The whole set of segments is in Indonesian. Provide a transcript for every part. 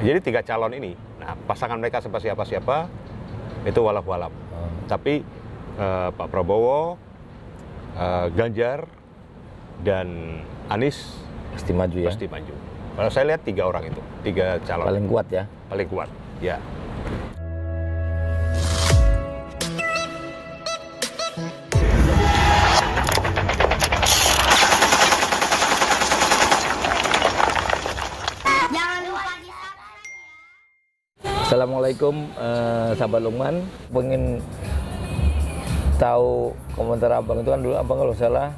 Jadi 3 calon ini, nah pasangan mereka siapa itu walau-walam. Tapi Pak Prabowo, Ganjar, dan Anies pasti maju ya. Pasti maju. Kalau saya lihat 3 orang itu, 3 calon. Paling kuat ya. Paling kuat, ya. Assalamualaikum sahabat Lukman, pengen tahu komentar abang itu kan dulu abang kalau salah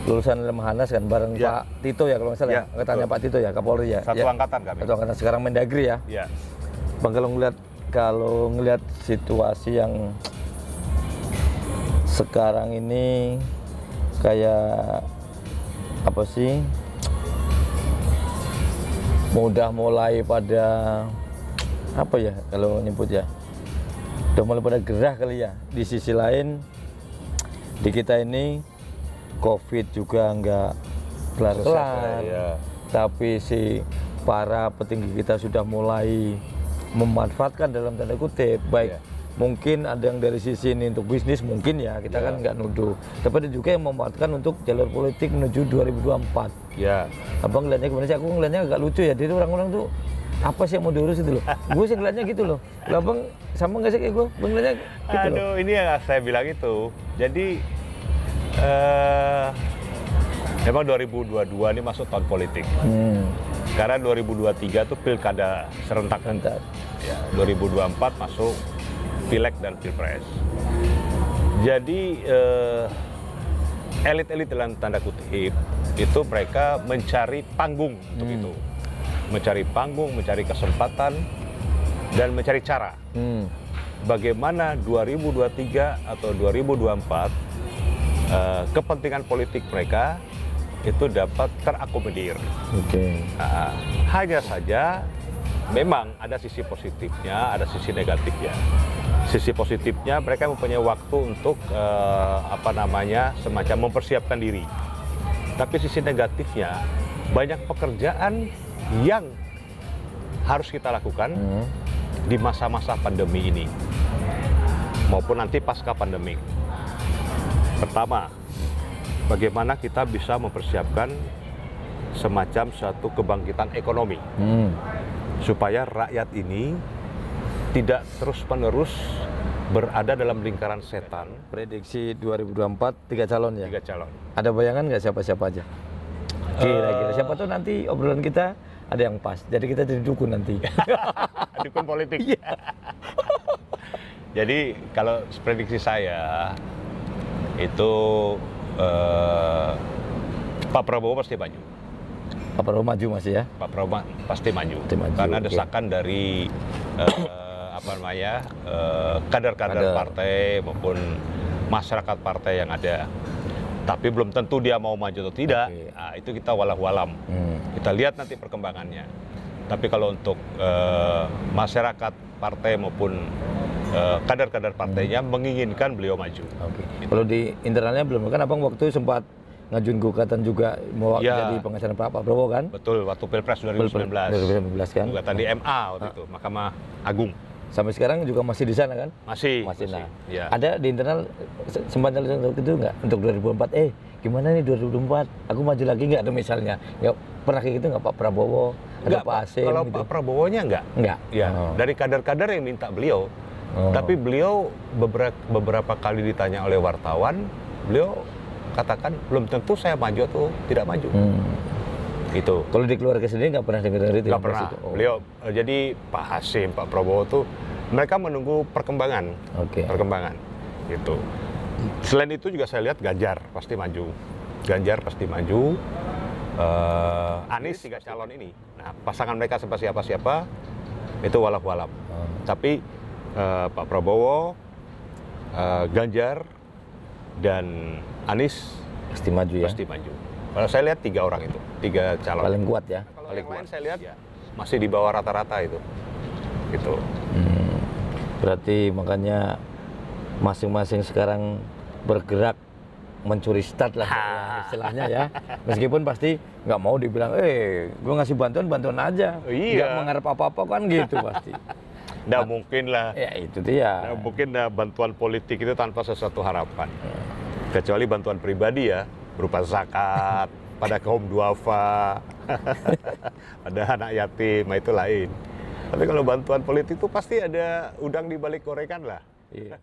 lulusan Lemhanas kan bareng Ya. Pak Tito ya kalau nggak salah Ya, angkatannya Pak Tito ya Kapolri ya. Satu ya. angkatan kami. Satu angkatan sekarang Mendagri ya. Ya. Bang kalau ngelihat situasi yang sekarang ini kayak apa sih? Mudah mulai pada apa ya kalau nyebut ya, udah mulai pada gerah kali ya. Di sisi lain di kita ini COVID juga nggak kelar-kelar, Ya. tapi si para petinggi kita sudah mulai memanfaatkan dalam tanda kutip, baik mungkin ada yang dari sisi ini untuk bisnis mungkin ya, kita kan nggak nuduh, tapi ada juga yang memanfaatkan untuk jalur politik menuju 2024. Ya. Abang ngeliatnya gimana sih? Aku ngeliatnya agak lucu ya, jadi orang-orang tuh apa sih yang mau diurus itu loh. Gue sih ngeliatnya gitu loh. Lah Bang sama nggak sih kayak gue? Bang ngeliatnya gitu loh. Aduh, ini yang saya bilang itu. Jadi memang 2022 ini masuk tahun politik. Karena 2023 itu pilkada serentak. Ya, 2024 masuk pileg dan pilpres. Jadi elit-elit dalam tanda kutip itu mereka mencari panggung untuk itu. Mencari panggung, mencari kesempatan, dan mencari cara. Bagaimana 2023 atau 2024 kepentingan politik mereka itu dapat terakomodir. Nah, hanya saja memang ada sisi positifnya, ada sisi negatifnya. Sisi positifnya mereka mempunyai waktu untuk semacam mempersiapkan diri. Tapi sisi negatifnya banyak pekerjaan yang harus kita lakukan di masa-masa pandemi ini maupun nanti pasca pandemi. Pertama, bagaimana kita bisa mempersiapkan semacam suatu kebangkitan ekonomi supaya rakyat ini tidak terus-menerus berada dalam lingkaran setan. Prediksi 2024 3 calon ya? 3 calon. Ada bayangan nggak siapa-siapa aja? Kira-kira siapa tuh nanti obrolan kita ada yang pas, jadi kita jadi dukun nanti. Dukun politik. Jadi kalau prediksi saya itu Pak Prabowo pasti maju. Pak Prabowo maju masih ya? Pak Prabowo pasti maju. Karena desakan dari kader-kader partai maupun masyarakat partai yang ada. Tapi belum tentu dia mau maju atau tidak. Nah, itu kita walau-walam. Kita lihat nanti perkembangannya. Tapi kalau untuk masyarakat partai maupun kader-kader partainya menginginkan beliau maju. Gitu. Kalau di internalnya belum, kan abang waktu sempat ngajuin gugatan juga mau jadi pengacara Pak Prabowo kan? Betul, waktu Pilpres 2019 kan? Gugatan di MA waktu itu, Mahkamah Agung. Sampai sekarang juga masih di sana kan? Masih. Nah. Ya. Ada di internal sempat itu nggak untuk 2024? Gimana nih 2024? Aku maju lagi nggak ada misalnya? Ya pernah kayak gitu nggak Pak Prabowo? Ada Pak Hasim? Kalau gitu? Pak Prabowo-nya nggak. Ya. Dari kader-kader yang minta beliau. Tapi beliau beberapa kali ditanya oleh wartawan, beliau katakan belum tentu saya maju atau tidak maju. Gitu. Kalau di keluarga sendiri nggak pernah dengar dari itu? Nggak pernah. Beliau jadi Pak Hasim, Pak Prabowo tuh mereka menunggu perkembangan. Perkembangan. Gitu. Selain itu juga saya lihat Ganjar pasti maju. Anies 3 calon ini. Nah, pasangan mereka siapa itu walau-walam. Tapi Pak Prabowo, Ganjar, dan Anies pasti maju ya? Pasti maju. Kalau saya lihat 3 orang itu, 3 calon. Paling kuat ya? Paling kuat saya lihat masih di bawah rata-rata itu. Gitu. Berarti makanya masing-masing sekarang bergerak mencuri start lah ya, istilahnya ya. Meskipun pasti nggak mau dibilang, gue ngasih bantuan aja, nggak mengharap apa-apa kan gitu pasti. Nggak mungkin lah. Ya itu dia. Nggak mungkin bantuan politik itu tanpa sesuatu harapan. Kecuali bantuan pribadi ya, berupa zakat, pada kaum duafa, ada anak yatim, itu lain. Tapi kalau bantuan politik itu pasti ada udang di balik gorengan lah. Iya.